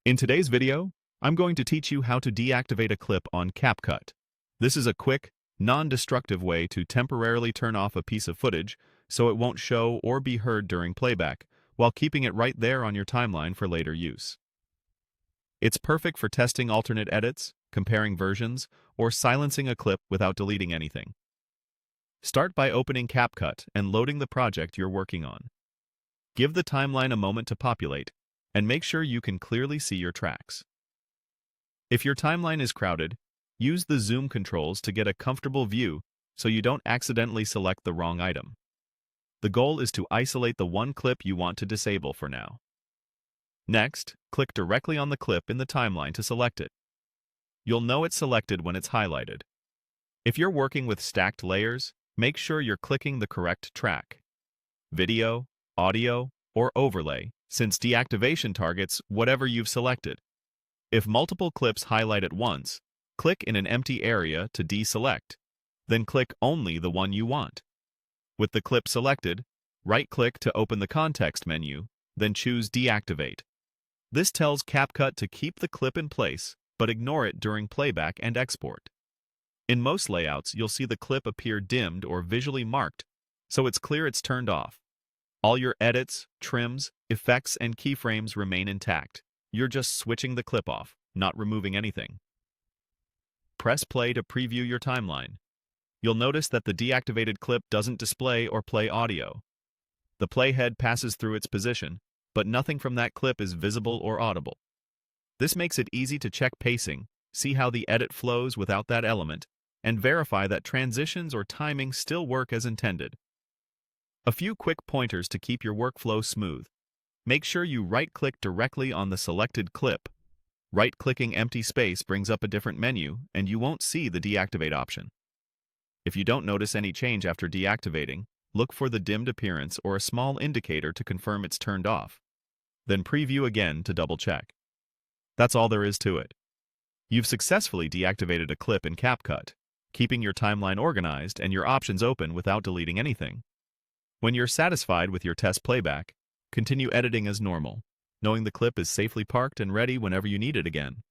In today's video, I'm going to teach you how to deactivate a clip on CapCut. This is a quick, non-destructive way to temporarily turn off a piece of footage so it won't show or be heard during playback, while keeping it right there on your timeline for later use. It's perfect for testing alternate edits, comparing versions, or silencing a clip without deleting anything. Start by opening CapCut and loading the project you're working on. Give the timeline a moment to populate, and make sure you can clearly see your tracks. If your timeline is crowded, use the zoom controls to get a comfortable view so you don't accidentally select the wrong item. The goal is to isolate the one clip you want to disable for now. Next, click directly on the clip in the timeline to select it. You'll know it's selected when it's highlighted. If you're working with stacked layers, make sure you're clicking the correct track: video, audio, or overlay, since deactivation targets whatever you've selected. If multiple clips highlight at once, click in an empty area to deselect, then click only the one you want. With the clip selected, right-click to open the context menu, then choose Deactivate. This tells CapCut to keep the clip in place, but ignore it during playback and export. In most layouts, you'll see the clip appear dimmed or visually marked, so it's clear it's turned off. All your edits, trims, effects, and keyframes remain intact. You're just switching the clip off, not removing anything. Press play to preview your timeline. You'll notice that the deactivated clip doesn't display or play audio. The playhead passes through its position, but nothing from that clip is visible or audible. This makes it easy to check pacing, see how the edit flows without that element, and verify that transitions or timing still work as intended. A few quick pointers to keep your workflow smooth. Make sure you right-click directly on the selected clip. Right-clicking empty space brings up a different menu, and you won't see the deactivate option. If you don't notice any change after deactivating, look for the dimmed appearance or a small indicator to confirm it's turned off. Then preview again to double-check. That's all there is to it. You've successfully deactivated a clip in CapCut, keeping your timeline organized and your options open without deleting anything. When you're satisfied with your test playback, continue editing as normal, knowing the clip is safely parked and ready whenever you need it again.